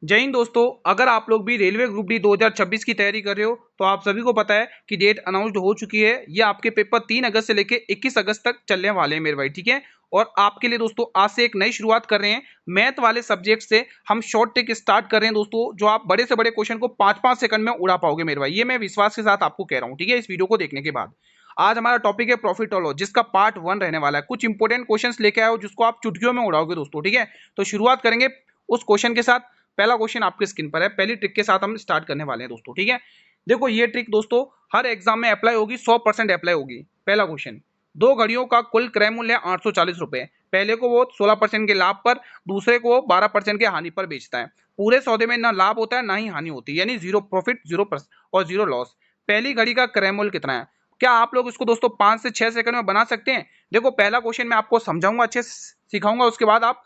जय हिंद दोस्तों। अगर आप लोग भी रेलवे ग्रुप डी 2026 की तैयारी कर रहे हो तो आप सभी को पता है कि डेट अनाउंस्ड हो चुकी है। ये आपके पेपर 3 अगस्त से लेके 21 अगस्त तक चलने वाले हैं मेरे भाई, ठीक है। और आपके लिए दोस्तों आज से एक नई शुरुआत कर रहे हैं। मैथ वाले सब्जेक्ट से हम शॉर्ट ट्रिक स्टार्ट कर रहे हैं दोस्तों, जो आप बड़े से बड़े क्वेश्चन को 5-5 सेकंड में उड़ा पाओगे मेरे भाई। ये मैं विश्वास के साथ आपको कह रहा हूँ, ठीक है, इस वीडियो को देखने के बाद। आज हमारा टॉपिक है प्रॉफिट और लॉस, जिसका पार्ट 1 रहने वाला है। कुछ इंपॉर्टेंट क्वेश्चंस लेके आए हो जिसको आप चुटकियों में उड़ाओगे दोस्तों, ठीक है। तो शुरुआत करेंगे उस क्वेश्चन के साथ। पहला क्वेश्चन आपके स्क्रीन पर है। पहली ट्रिक के साथ हम स्टार्ट करने वाले हैं दोस्तों, ठीक है। देखो ये ट्रिक दोस्तों हर एग्जाम में अप्लाई होगी, 100% अप्लाई होगी। पहला क्वेश्चन, दो घड़ियों का कुल क्रय मूल्य 840 रुपए। पहले को वो 16% के लाभ पर, दूसरे को वो 12% के हानि पर बेचता है। पूरे सौदे में ना लाभ होता है ना ही हानि होती है, यानी जीरो प्रॉफिट, 0% और जीरो लॉस। पहली घड़ी का क्रय मूल्य कितना है? क्या आप लोग इसको दोस्तों 5 से 6 सेकंड में बना सकते हैं? देखो पहला क्वेश्चन मैं आपको समझाऊंगा, अच्छे से सिखाऊंगा, उसके बाद आप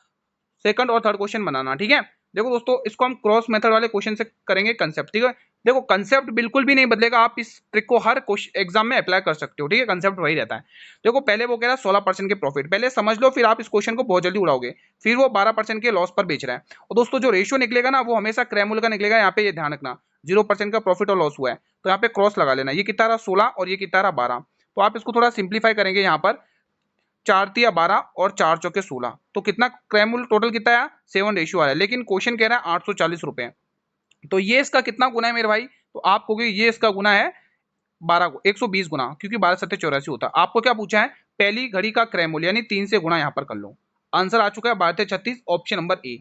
सेकंड और थर्ड क्वेश्चन बनाना, ठीक है। देखो दोस्तों इसको हम क्रॉस मेथड वाले क्वेश्चन से करेंगे कंसेप्ट, ठीक है। देखो कंसेप्ट बिल्कुल भी नहीं बदलेगा, आप इस ट्रिक को हर एग्जाम में अप्लाई कर सकते हो, ठीक है। कंसेप्ट वही रहता है। देखो पहले वो कह रहा है 16% के प्रॉफिट, पहले समझ लो, फिर आप इस क्वेश्चन को बहुत जल्दी उड़ाओगे। फिर वो 12% के लॉस पर बेच रहा है। और दोस्तों जो रेशियो निकलेगा ना, वो हमेशा क्रय मूल्य का निकलेगा। यहाँ पे ये ध्यान रखना, 0% का प्रॉफिट और लॉस हुआ है तो यहाँ पे क्रॉस लगा लेना। ये कितना रहा 16 और ये कितना रहा 12। तो आप इसको थोड़ा सिंप्लीफाई करेंगे, यहाँ पर 4 तिया 12 और 4 चौके 16, तो कितना क्रय मूल्य टोटल कितना है? 7 रेशियो आ रहा है, लेकिन क्वेश्चन कह रहा है 840 रुपए। तो ये इसका कितना गुना है मेरे भाई? तो आप कहोगे ये इसका गुना है 12 को 120 गुना, क्योंकि 12 सत्ते 84 होता है। आपको क्या पूछा है? पहली घड़ी का क्रय मूल्य, यानी 3 से गुना यहाँ पर कर लो। आंसर आ चुका है 12 36, ऑप्शन नंबर ए।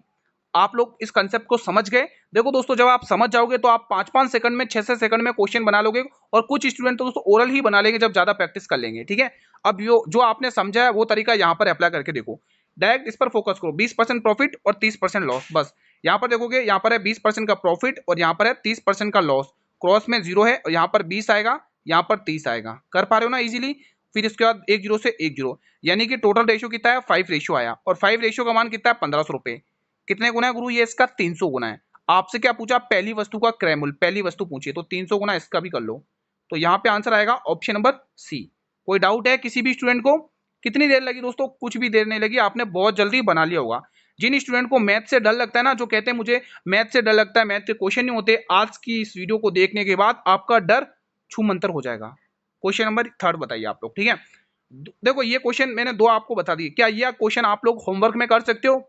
आप लोग इस कंसेप्ट को समझ गए? देखो दोस्तों जब आप समझ जाओगे तो आप 5-5 सेकंड में, 6-6 सेकंड में क्वेश्चन बना लोगे। और कुछ स्टूडेंट तो दोस्तों ओरल ही बना लेंगे जब ज्यादा प्रैक्टिस कर लेंगे, ठीक है। अब जो आपने समझा है वो तरीका यहाँ पर अप्लाई करके देखो। डायरेक्ट इस पर फोकस करो, 20% प्रॉफिट और 30% लॉस, बस। यहाँ पर देखोगे, यहाँ पर है 20% का प्रॉफिट और यहाँ पर है 30% का लॉस। क्रॉस में 0 है और यहाँ पर 20 आएगा, यहाँ पर 30 आएगा। कर पा रहे हो ना इजीली? फिर इसके बाद 1 जीरो से 1 जीरो, यानी कि टोटल रेशियो कितना है? 5 रेशियो आया। और 5 रेशियो का मान कितना है? 1500 रुपए। कितने गुना है गुरु? ये इसका 300 गुना है। आपसे क्या पूछा? पहली वस्तु का क्रय मूल्य, पहली वस्तु पूछिए, तो 300 गुना इसका भी कर लो। तो यहाँ पे आंसर आएगा ऑप्शन नंबर सी। कोई डाउट है किसी भी स्टूडेंट को? कितनी देर लगी दोस्तों? कुछ भी देर नहीं लगी, आपने बहुत जल्दी बना लिया होगा। जिन स्टूडेंट को मैथ से डर लगता है ना, जो कहते हैं मुझे मैथ से डर लगता है, मैथ के क्वेश्चन नहीं होते, आज की इस वीडियो को देखने के बाद आपका डर छूमंतर हो जाएगा। क्वेश्चन नंबर थर्ड बताइए आप लोग, ठीक है। देखो ये क्वेश्चन मैंने दो आपको बता दिए। क्या यह क्वेश्चन आप लोग होमवर्क में कर सकते हो?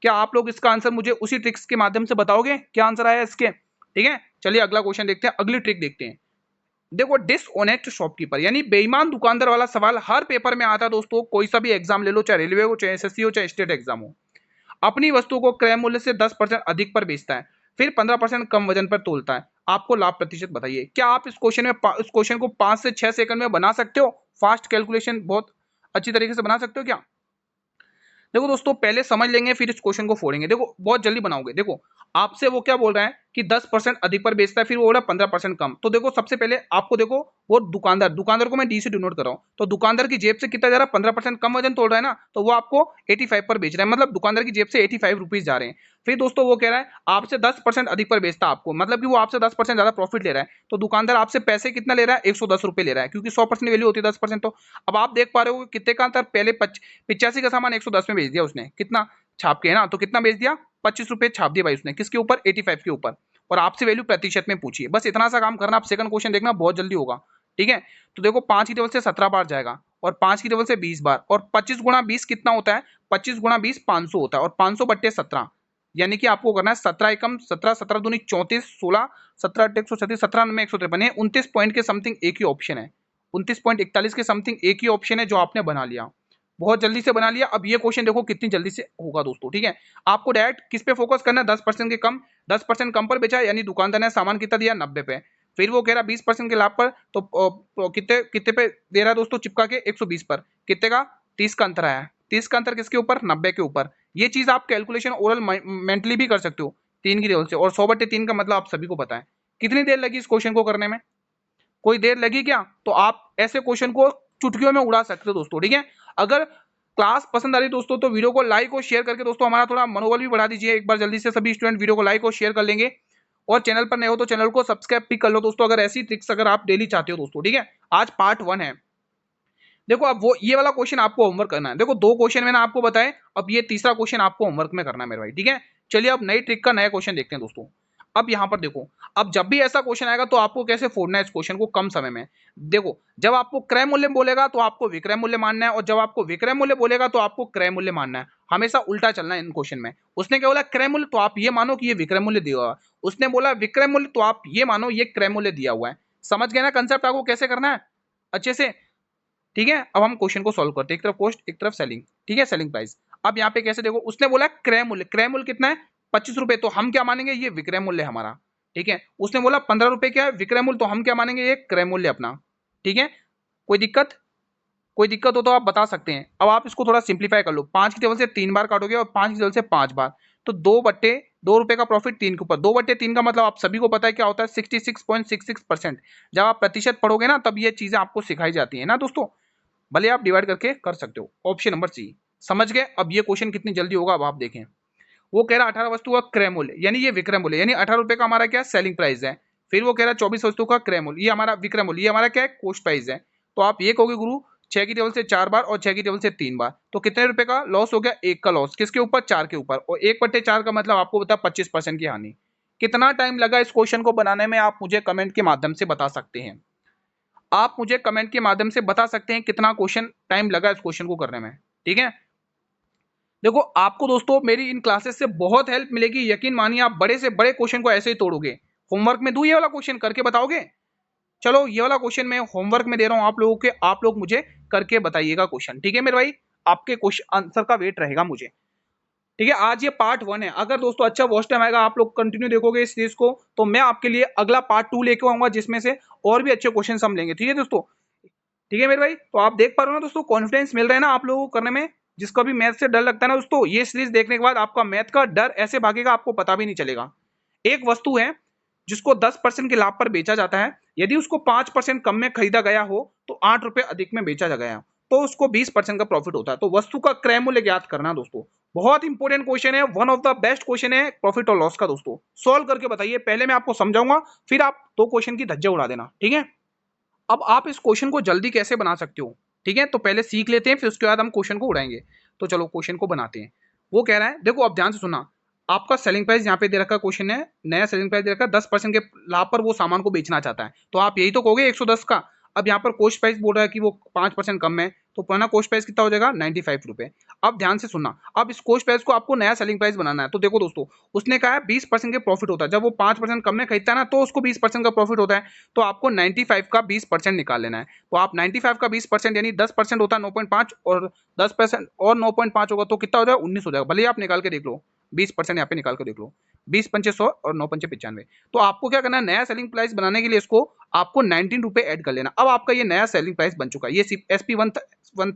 क्या आप लोग इसका आंसर मुझे उसी ट्रिक्स के माध्यम से बताओगे क्या आंसर आया इसके? ठीक है, चलिए अगला क्वेश्चन देखते हैं, अगली ट्रिक देखते हैं। देखो डिसऑनेस्ट शॉपकीपर यानी बेईमान दुकानदार वाला सवाल हर पेपर में आता है दोस्तों। कोई सा भी एग्जाम ले लो, चाहे रेलवे हो, चाहे एसएससी हो, चाहे स्टेट एग्जाम हो। अपनी वस्तु को क्रय मूल्य से 10% अधिक पर बेचता है, फिर 15% कम वजन पर तोलता है। आपको लाभ प्रतिशत बताइए। क्या आप इस क्वेश्चन को 5 से 6 सेकंड में बना सकते हो? फास्ट कैलकुलेशन बहुत अच्छी तरीके से बना सकते हो क्या? देखो दोस्तों पहले समझ लेंगे फिर इस क्वेश्चन को फोड़ेंगे। देखो बहुत जल्दी बनाओगे। देखो आपसे वो क्या बोल रहा है कि 10% अधिक पर बेचता है, फिर वो बोल रहा है 15% कम। तो देखो सबसे पहले आपको देखो, वो दुकानदार को मैं डी से डिनोट कर रहा हूँ, तो दुकानदार की जेब से कितना जा रहा है? 15% कम वजन तोड़ रहा है ना, तो वो आपको 85 पर बेच रहा है, मतलब दुकानदार की जेब से 85 रुपीज जा रहे हैं। फिर दोस्तों वो कह रहा है आपसे 10% अधिक पर बेचता है आपको, मतलब कि वो आपसे 10% ज्यादा प्रॉफिट ले रहा है। तो दुकानदार आपसे पैसे कितना ले रहा है? 110 रुपए ले रहा है, क्योंकि 100% वैल्यू होती है 10%। तो अब आप देख पा रहे हो कितने का अंतर। पहले 85 का सामान 110 में बेच दिया उसने, कितना छाप के, है ना, तो कितना बेच दिया? 25 रुपए छाप दिया भाई उसने, किसके ऊपर? 85 के ऊपर। और आपसे वैल्यू प्रतिशत में पूछिए, बस इतना सा काम करना। आप सेकंड क्वेश्चन देखना, बहुत जल्दी होगा, ठीक है। तो देखो 5 की टेबल से 17 बार जाएगा, और 5 की टेबल से 20 बार, और 25 गुणा 20 कितना होता है? 25 गुणा 20 500 होता है, और 500 बट्टे 17, यानी कि आपको करना है 17 एकम 17, 17 दूनी 34, 16, 17 अट्ठे 136, 17 में 153 है। 29 पॉइंट के समथिंग एक ही ऑप्शन है, 29.41 के समथिंग एक ही ऑप्शन है जो आपने बना लिया, बहुत जल्दी से बना लिया। अब ये क्वेश्चन देखो कितनी जल्दी से होगा दोस्तों, ठीक है। आपको डायरेक्ट किस पे फोकस करना है? 10% के कम, 10% कम पर बेचा, यानी दुकानदार ने सामान कितना दिया? 90 पे। फिर वो कह रहा 20% के लाभ पर, तो कितने कितने पे दे रहा है दोस्तों? चिपका के 120 पर। कितने का? 30 का अंतर आया। 30 का अंतर किसके ऊपर? 90 के ऊपर। ये चीज आप कैलकुलेशन ओरल मेंटली भी कर सकते हो 3 की टेबल से, और 100/3 का मतलब आप सभी को पता है। कितनी देर लगी इस क्वेश्चन को करने में? कोई देर लगी क्या? तो आप ऐसे क्वेश्चन को चुटकियों में उड़ा सकते हो दोस्तों, ठीक है। अगर क्लास पसंद आ रही दोस्तों तो वीडियो को लाइक और शेयर करके दोस्तों हमारा थोड़ा मनोबल भी बढ़ा दीजिए। एक बार जल्दी से सभी स्टूडेंट वीडियो को लाइक और शेयर कर लेंगे, और चैनल पर नए हो तो चैनल को सब्सक्राइब भी कर लो दोस्तों, अगर ऐसी ट्रिक्स अगर आप डेली चाहते हो दोस्तों, ठीक है। आज पार्ट 1 है। देखो अब वो ये वाला क्वेश्चन आपको होमवर्क करना है। देखो 2 क्वेश्चन मैंने आपको बताए, अब ये तीसरा क्वेश्चन आपको होमवर्क में करना है मेरे भाई, ठीक है। चलिए अब नई ट्रिक का नया क्वेश्चन देखते हैं दोस्तों। अब यहाँ पर देखो, अब जब भी ऐसा क्वेश्चन आएगा तो आपको कैसे फोड़ना है इस क्वेश्चन को कम समय में। देखो, जब आपको क्रय मूल्य बोलेगा तो आपको विक्रय मूल्य मानना है, और जब आपको विक्रय मूल्य बोलेगा तो आपको क्रय मूल्य मानना है। हमेशा उल्टा चलना है इन क्वेश्चन में। उसने क्या बोला, क्रय मूल्य, तो आप ये मानो कि ये विक्रय मूल्य दिया हुआ है। उसने बोला विक्रय मूल्य, तो आप ये मानो ये क्रय मूल्य दिया हुआ है। समझ गए ना कंसेप्ट आपको कैसे करना है अच्छे से। ठीक है, अब हम क्वेश्चन को सॉल्व करते हैं। एक तरफ कॉस्ट, एक तरफ सेलिंग। ठीक है, सेलिंग प्राइस। अब यहाँ पे कैसे देखो, उसने बोला क्रय मूल्य, क्रय मूल्य कितना है 25 रुपए, तो हम क्या मानेंगे, ये विक्रय मूल्य हमारा। ठीक है, उसने बोला 15 रुपए क्या है विक्रय मूल्य, तो हम क्या मानेंगे, ये क्रय मूल्य अपना। ठीक है, कोई दिक्कत, कोई दिक्कत हो तो आप बता सकते हैं। अब आप इसको थोड़ा सिंप्लीफाई कर लो, 5 की टेबल से 3 बार काटोगे और 5 की टेबल से 5 बार, तो 2/2 रुपए का प्रॉफिट 3 के ऊपर। 2/3 का मतलब आप सभी को पता है क्या होता है, 66.66%। जब आप प्रतिशत पढ़ोगे ना तब ये चीजें आपको सिखाई जाती है ना दोस्तों, भले आप डिवाइड करके कर सकते हो। Option number C. समझ गए। अब ये क्वेश्चन कितनी जल्दी होगा अब आप देखें। वो कह रहा 18 वस्तु का क्रय मूल्य, यानी ये विक्रय मूल्य, यानी 18 रुपए का हमारा क्या सेलिंग प्राइस है। फिर वो कह रहा 24 वस्तु का क्रय मूल्य, ये हमारा विक्रय मूल्य, ये हमारा क्या है कॉस्ट प्राइस है। तो आप ये कहोगे गुरु 6 की टेबल से 4 बार और 6 की टेबल से 3 बार, तो कितने रुपए का लॉस हो गया, 1 का लॉस। किसके ऊपर, 4 के ऊपर। और 1/4 का मतलब आपको बता 25% की हानि। कितना टाइम लगा इस क्वेश्चन को बनाने में, आप मुझे कमेंट के माध्यम से बता सकते हैं। आप मुझे कमेंट के माध्यम से बता सकते हैं कितना क्वेश्चन टाइम लगा इस क्वेश्चन को करने में। ठीक है, देखो आपको दोस्तों मेरी इन क्लासेस से बहुत हेल्प मिलेगी। यकीन मानिए आप बड़े से बड़े क्वेश्चन को ऐसे ही तोड़ोगे। होमवर्क में दूं ये वाला क्वेश्चन, करके बताओगे। चलो ये वाला क्वेश्चन मैं होमवर्क में दे रहा हूं आप लोगों के, आप लोग मुझे करके बताइएगा क्वेश्चन। ठीक है मेरे भाई, आपके क्वेश्चन आंसर का वेट रहेगा मुझे। ठीक है, आज ये पार्ट 1 है। अगर दोस्तों अच्छा वॉच टाइम आएगा, आप लोग कंटिन्यू देखोगे इस सीरीज को, तो मैं आपके लिए अगला पार्ट 2 लेके आऊंगा जिसमें से और भी अच्छे क्वेश्चन हम लेंगे। ठीक है दोस्तों, ठीक है मेरे भाई। तो आप देख पा रहे हो ना दोस्तों, कॉन्फिडेंस मिल रहा है ना आप लोगों को करने में। जिसका भी मैथ से डर लगता है ना दोस्तों, ये सीरीज देखने के बाद आपका मैथ का डर ऐसे भागेगा आपको पता भी नहीं चलेगा। एक वस्तु है जिसको 10% के लाभ पर बेचा जाता है, यदि उसको 5% कम में खरीदा गया हो तो 8 रुपए अधिक में बेचा गया तो उसको 20% का प्रॉफिट होता है। तो वस्तु का क्रय मूल्य ज्ञात करना दोस्तों, बहुत इंपॉर्टेंट क्वेश्चन है, one of the best question है प्रॉफिट और लॉस का। दोस्तों सॉल्व करके बताइए, पहले मैं आपको समझाऊंगा, फिर आप 2 क्वेश्चन की धज्जियां उड़ा देना। ठीक है, अब आप इस क्वेश्चन को जल्दी कैसे बना सकते हो, ठीक है, तो पहले सीख लेते हैं, फिर उसके बाद हम क्वेश्चन को उड़ाएंगे। तो चलो क्वेश्चन को बनाते हैं। वो कह रहा है, देखो अब ध्यान से सुना, आपका सेलिंग प्राइस यहाँ पे दे रखा क्वेश्चन है, नया सेलिंग प्राइस दे रखा है, 10% के लाभ पर वो सामान को बेचना चाहता है, तो आप यही तो कहोगे 110 का। अब यहाँ पर कॉस्ट प्राइस बोल रहा है कि वो 5% कम है, तो पुराना कॉस्ट प्राइस कितना हो जाएगा 95 रुपए। अब ध्यान से सुनना, अब इस कॉस्ट प्राइस को आपको नया सेलिंग प्राइस बनाना है। तो देखो दोस्तों, उसने कहा है 20% के प्रॉफिट होता है, जब वो 5% कम में खरीदता है ना तो उसको 20% का प्रॉफिट होता है। तो आपको 95 का 20% निकाल लेना है। तो आप 95 का 20% यानी 10% होता है 9.5, और 10% और 9.5 होगा तो कितना हो जाएगा 19 हो जाएगा। भले आप निकाल के देख लो, 20% यहाँ पे निकाल के देख लो, 20 पंचे 100 और 9 पंचे 95। तो आपको क्या करना है, नया सेलिंग प्राइस बनाने के लिए इसको आपको 19 रुपए ऐड कर लेना। अब आपका ये नया सेलिंग प्राइस बन चुका है। ये SP 1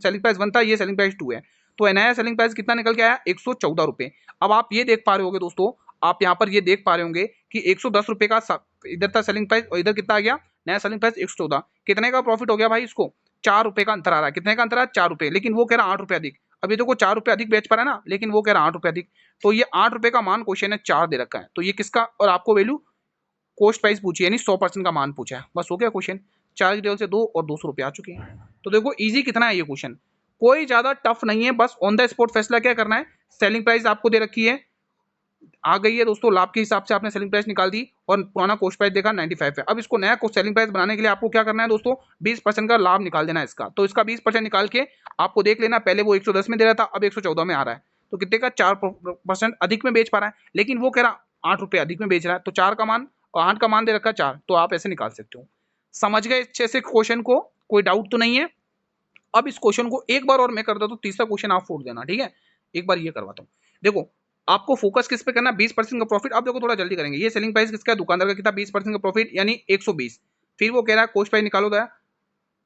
सेलिंग प्राइस 1 था, ये सेलिंग प्राइस 2 है। तो नया सेलिंग प्राइस कितना निकल के आया 114 रुपए। अब आप ये देख पा रहे होगे दोस्तों, आप यहाँ पर ये देख पा रहे होंगे कि 110 रुपए का इधर था सेलिंग प्राइस और इधर कितना आ गया नया सेलिंग प्राइस 114। कितने का प्रॉफिट हो गया भाई, इसको 4 रुपए का अंतर आ रहा है। कितने का अंतर आ रहा है 4 रुपए, लेकिन वो कह रहा है 8 रुपए अधिक। अब ये देखो 4 रुपए अधिक बेच पा रहा है ना, लेकिन वो कह रहा है 8 रुपए अधिक। तो ये 8 रुपए का मान क्वेश्चन है 4 दे रखा है, तो ये किसका, और आपको वैल्यू कॉस्ट प्राइस पूछी यानी 100% का मान पूछा है। बस हो गया क्वेश्चन, 4 की टेबल से 2 और 200 रुपए आ चुके हैं। तो देखो इजी कितना है ये क्वेश्चन, कोई ज्यादा टफ नहीं है, बस ऑन द स्पॉट फैसला क्या करना है। सेलिंग प्राइस आपको दे रखी है, आ गई है दोस्तों, लाभ के हिसाब से आपने सेलिंग प्राइस निकाल दी और पुराना कॉस्ट प्राइस देखा 95 है। अब इसको नया सेलिंग प्राइस बनाने के लिए आपको क्या करना है दोस्तों, 20% का लाभ निकाल देना है इसका। तो इसका 20% निकाल के आपको देख लेना, पहले वो 110 में दे रहा था, अब 114 में आ रहा है, तो कितने का 4% अधिक में बेच पा रहा है, लेकिन वो कह रहा 8 रुपए अधिक में बेच रहा है। तो 4 का मान और 8 का मान दे रखा है 4, तो आप ऐसे निकाल सकते हो। समझ गए अच्छे से क्वेश्चन को, कोई डाउट तो नहीं है। अब इस क्वेश्चन को एक बार और मैं कर देता हूं, तीसरा क्वेश्चन आप फोड़ देना। ठीक है, एक बार ये करवाता हूं। देखो आपको फोकस किस पे करना है, 20% का प्रॉफिट। अब देखो थोड़ा जल्दी करेंगे, ये सेलिंग प्राइस किसका है, दुकानदार का, कितना 20% का प्रॉफिट यानी 120। फिर वो कह रहा है कॉस्ट प्राइस निकालो, दया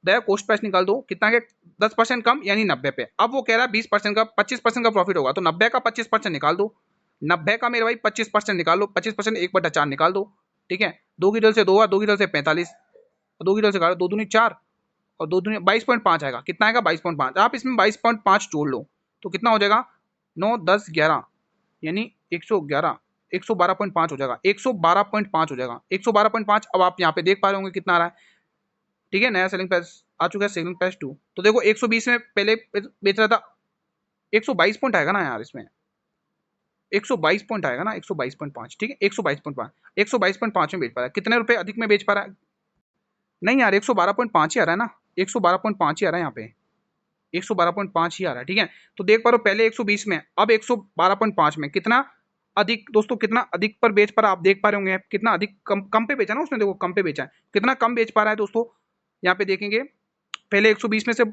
दया कॉस्ट प्राइस निकाल दो, कितना के 10% कम यानी 90 पे। अब वो कह रहा है 20% का 25% का प्रॉफिट होगा, तो 90 का 25% निकाल दो। 90 का मेरे भाई 25% निकाल लो, 25% 1/4 निकाल दो। ठीक है, 2 की डल से 2 2 की डल से 45, 2 की डल से 2 दूनी 4 और 2 दूनी 22.5 आएगा। कितना आएगा 22.5, आप इसमें 22.5 जोड़ लो तो कितना हो जाएगा 9 10 11 यानी 111, 112.5 हो जाएगा, 112.5 हो जाएगा, 112.5। अब आप यहाँ पे देख पा रहे होंगे कितना आ रहा है। ठीक है, नया सेलिंग प्राइस आ चुका है, सेलिंग प्राइस 2। तो देखो 120 में पहले बेच रहा था, 122 पॉइंट आएगा ना यार इसमें, 122 पॉइंट आएगा ना, 122.5, ठीक है, 122.5, 122.5 में बेच पा रहा है। कितने रुपए अधिक में बेच पा रहा है? नहीं यार, 112.5 ही आ रहा है ना, 112.5 ही आ रहा है यहाँ पे, 112.5 ही आ रहा है, ठीक है। तो देख पा रहे हो पहले 120 में, अब 112.5 में, कितना अधिक दोस्तों, कितना अधिक पर बेच पा रहा है आप देख पा रहे होंगे, कितना अधिक कम पे बेचा ना उसने, देखो कम पे बेचा है, कितना कम बेच पा रहा है दोस्तों, यहाँ पे देखेंगे पहले 120 में से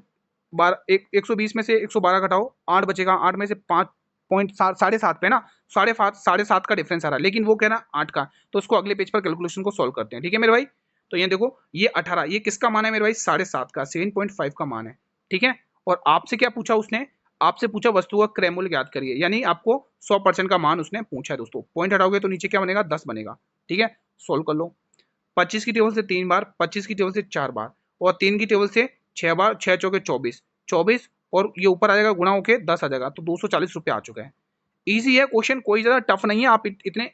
120 में से 112 घटाओ, 8 बचेगा, 8 में से 5 पॉइंट 7.5 पे ना, 7.5 का डिफरेंस आ रहा है, लेकिन वो कह रहा है 8 का, तो उसको अगले पेज पर कैलकुलेशन को सॉल्व करते हैं, ठीक है मेरे भाई। तो ये देखो ये 18, ये किसका मान है मेरे भाई? 7.5 का, 7.5 का मान है, ठीक है। और आपसे क्या पूछा उसने? आपसे पूछा वस्तु का क्रय मूल्य ज्ञात करिए, यानी आपको 100% का मान उसने पूछा है दोस्तों। पॉइंट हटाओगे तो नीचे क्या बनेगा? 10 बनेगा, ठीक है। सोल्व कर लो। 25 की टेबल से 3 बार, 25 की टेबल से 4 बार, और 3 की टेबल से 6 बार, 6 चौके 24, 24 और ये ऊपर आ जाएगा गुणा होके 10 आ जाएगा, तो 240 रुपये आ चुका है। इजी है क्वेश्चन, कोई ज़्यादा टफ नहीं है। आप इतने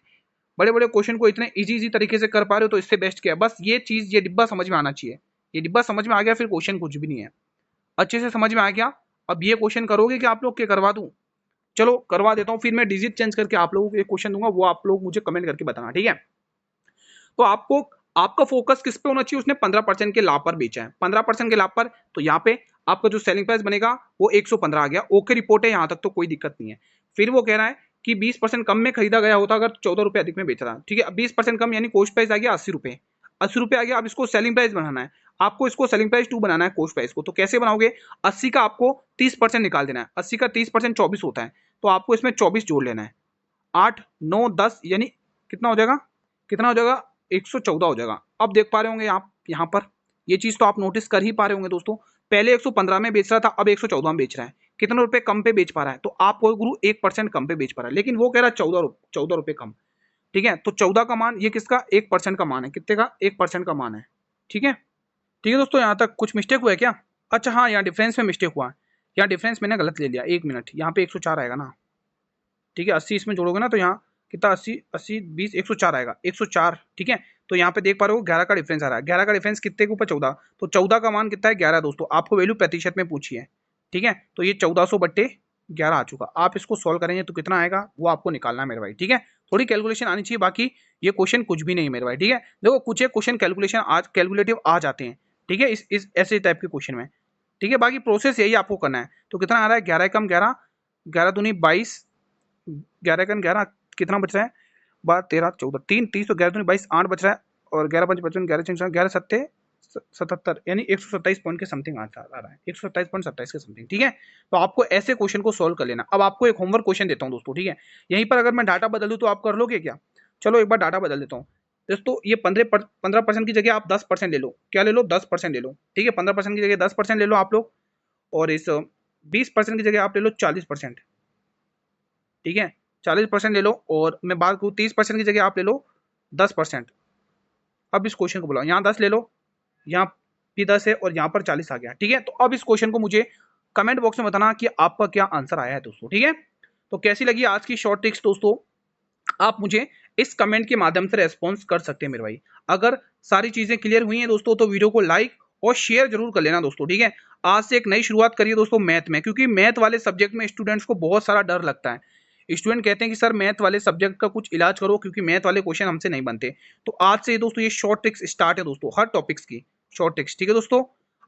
बड़े बड़े क्वेश्चन को इतने इजी तरीके से कर पा रहे हो, तो इससे बेस्ट क्या है? बस ये चीज़, ये डिब्बा समझ में आना चाहिए। ये डिब्बा समझ में आ गया, फिर क्वेश्चन कुछ भी नहीं है। अच्छे से समझ में आ गया। अब ये क्वेश्चन करोगे कि आप लोग के करवा दूं? चलो करवा देता हूँ, फिर मैं डिजिट चेंज करके आप लोगों को एक क्वेश्चन दूंगा, वो आप लोग मुझे कमेंट करके बताना, ठीक है। तो आपको, आपका फोकस किस पे होना चाहिए? उसने 15% के लाभ पर बेचा है, 15% के लाभ पर, तो यहाँ पे आपका जो सेलिंग प्राइस बनेगा वो 115 आ गया। ओके रिपोर्ट है, यहाँ तक तो कोई दिक्कत नहीं है। फिर वो कह रहा है कि 20% कम में खरीदा गया होता अगर 14 रुपए अधिक में बेच रहा है, ठीक है। 20% कम यानी कॉस्ट प्राइस आ गया 80 रुपए, 80 रुपए आ गया। अब इसको सेलिंग प्राइस बनाना है, आपको इसको सेलिंग प्राइस 2 बनाना है कॉस्ट प्राइस को। तो कैसे बनाओगे? 80 का आपको 30% निकाल देना है, 80 का 30% 24 होता है, तो आपको इसमें 24 जोड़ लेना है। 8 9 10 यानी कितना हो जाएगा? कितना हो जाएगा? 114 हो जाएगा। अब देख पा रहे होंगे आप यहाँ पर, ये चीज तो आप नोटिस कर ही पा रहे होंगे दोस्तों। पहले 115 में बेच रहा था, अब 114 में बेच रहा है। कितने रुपए कम पे बेच पा रहा है? तो आपको गुरु 1% कम पे बेच पा रहा है, लेकिन वो कह रहा है 14 रुपए कम, ठीक है। तो 14 का मान, ये किसका? 1% का मान है। कितने का? 1% का मान है, ठीक है। ठीक है दोस्तों, यहाँ तक कुछ मिस्टेक हुआ है क्या? अच्छा हाँ, यहाँ डिफरेंस में मिस्टेक हुआ है, यहाँ डिफरेंस मैंने गलत ले लिया। 1 मिनट, यहाँ पे 104 आएगा ना, ठीक है। 80 इसमें जोड़ोगे ना तो यहाँ कितना? 80 80 20 104 आएगा, 104, ठीक है। तो यहाँ पे देख पा रहे हो 11 का डिफरेंस आ रहा है। 11 का डिफरेंस कितने के ऊपर? 14, तो 14 का मान कितना है? 11 दोस्तों। आपको वैल्यू प्रतिशत में पूछी है, ठीक है। तो ये 1400/11 आ चुका। आप इसको सॉल्व करेंगे तो कितना आएगा वो आपको निकालना है मेरे भाई, ठीक है। थोड़ी कैलकुलेशन आनी चाहिए, बाकी ये क्वेश्चन कुछ भी नहीं मेरे भाई, ठीक है। देखो कुछ एक क्वेश्चन कैलकुलेशन आज कैलकुलेटिव आ जाते हैं, ठीक है, इस ऐसे टाइप के क्वेश्चन में, ठीक है। बाकी प्रोसेस यही आपको करना है। तो कितना आ रहा है? 11 कम 11, 11 दूनी 22, 11 कम 11, कितना बच रहा है? 12 13 14 3 30, तो 11 दूनी 22, 8 बच रहा है, और 11 5 55, 11 6 11 7 77, यानी 127 पॉइंट के समथिंग आ रहा है, 127.27 के समथिंग, ठीक है। तो आपको ऐसे क्वेश्चन को सोल्व कर लेना। अब आपको एक होमवर्क क्वेश्चन देता हूँ दोस्तों, ठीक है। यहीं पर अगर मैं डाटा बदल दूँ तो आप कर लोगे क्या? चलो एक बार डाटा बदल देता हूँ दोस्तों। ये 15% की जगह आप 10% ले लो। क्या ले लो? 10% ले लो, ठीक है। 15% की जगह 10% ले लो आप लोग, और इस 20% की जगह आप ले लो 40%, ठीक है। 40% ले लो, और मैं बात करूँ 30% की जगह आप ले लो 10%। अब इस क्वेश्चन को बुलाओ, यहाँ 10 ले लो, यहाँ भी 10 है, और यहाँ पर 40 आ गया, ठीक है। तो अब इस क्वेश्चन को मुझे कमेंट बॉक्स में बताना कि आपका क्या आंसर आया है दोस्तों, ठीक है। तो कैसी लगी आज की शॉर्ट ट्रिक्स दोस्तों? आप मुझे इस कमेंट के माध्यम से रेस्पॉन्स कर सकते हैं मेरे भाई। अगर सारी चीजें क्लियर हुई हैं दोस्तों, तो वीडियो को लाइक और शेयर जरूर कर लेना दोस्तों, ठीक है। आज से एक नई शुरुआत करिए दोस्तों मैथ में, क्योंकि मैथ वाले सब्जेक्ट में स्टूडेंट्स को बहुत सारा डर लगता है। स्टूडेंट कहते हैं कि सर मैथ वाले सब्जेक्ट का कुछ इलाज करो, क्योंकि मैथ वाले क्वेश्चन हमसे नहीं बनते। तो आज से दोस्तों ये शॉर्ट ट्रिक्स स्टार्ट है दोस्तों, हर टॉपिक्स की शॉर्ट ट्रिक्स, ठीक है दोस्तों।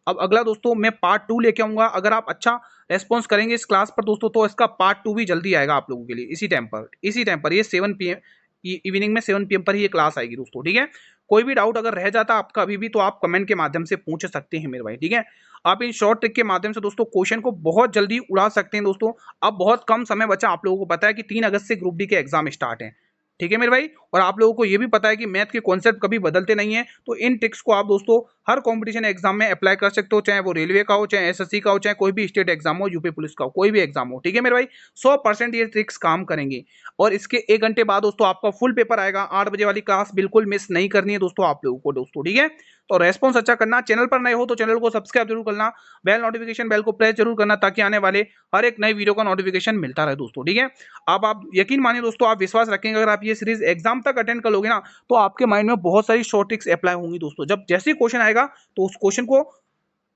अब अगला दोस्तों मैं पार्ट 2 लेके आऊंगा। अगर आप अच्छा रेस्पॉन्स करेंगे इस क्लास पर दोस्तों, तो इसका पार्ट 2 भी जल्दी आएगा आप लोगों के लिए, इसी टाइम पर ये 7 PM इवनिंग में 7 PM पर ही ये क्लास आएगी दोस्तों, ठीक है। कोई भी डाउट अगर रह जाता आपका अभी भी, तो आप कमेंट के माध्यम से पूछ सकते हैं मेरे भाई, ठीक है। आप इन शॉर्ट ट्रिक के माध्यम से दोस्तों क्वेश्चन को बहुत जल्दी उड़ा सकते हैं दोस्तों। अब बहुत कम समय बचा, आप लोगों को पता है कि 3 अगस्त से ग्रुप डी के एग्जाम स्टार्ट हैं, ठीक है मेरे भाई। और आप लोगों को ये भी पता है कि मैथ के कॉन्सेप्ट कभी बदलते नहीं है। तो इन ट्रिक्स को आप दोस्तों हर कंपटीशन एग्जाम में अप्लाई कर सकते हो, चाहे वो रेलवे का हो, चाहे एसएससी का हो, चाहे कोई भी स्टेट एग्जाम हो, यूपी पुलिस का हो, कोई भी एग्जाम हो, ठीक है मेरे भाई। 100% ये ट्रिक्स काम करेंगी। और इसके 1 घंटे बाद दोस्तों आपका फुल पेपर आएगा। 8 बजे वाली क्लास बिल्कुल मिस नहीं करनी है दोस्तों आप लोगों को दोस्तों, ठीक है। तो रेस्पॉन्स अच्छा करना, चैनल पर नए हो तो चैनल को सब्सक्राइब जरूर करना, बेल नोटिफिकेशन बेल को प्रेस जरूर करना, ताकि आने वाले हर एक नई वीडियो का नोटिफिकेशन मिलता रहे दोस्तों, ठीक है। अब आप यकीन मानिए दोस्तों, आप विश्वास रखेंगे, अगर आप ये सीरीज एग्जाम तक अटेंड कर लोगे ना, तो आपके माइंड में बहुत सारी शॉर्ट ट्रिक्स अप्लाई होंगी दोस्तों। जब जैसे क्वेश्चन आएगा तो उस क्वेश्चन को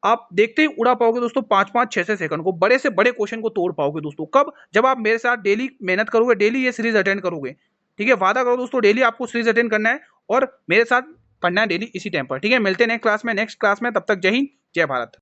आप देखते ही उड़ा पाओगे दोस्तों 5-5 6-6 सेकंड को, बड़े से बड़े क्वेश्चन को तोड़ पाओगे दोस्तों। कब? जब आप मेरे साथ डेली मेहनत करोगे, डेली ये सीरीज अटेंड करोगे। ठीक है, वादा करो दोस्तों डेली आपको सीरीज अटेंड करना है और मेरे साथ पढ़ना है डेली इसी टाइम पर। ठीक है, मिलते हैं नेक्स्ट क्लास में, तब तक जय हिंद जय भारत।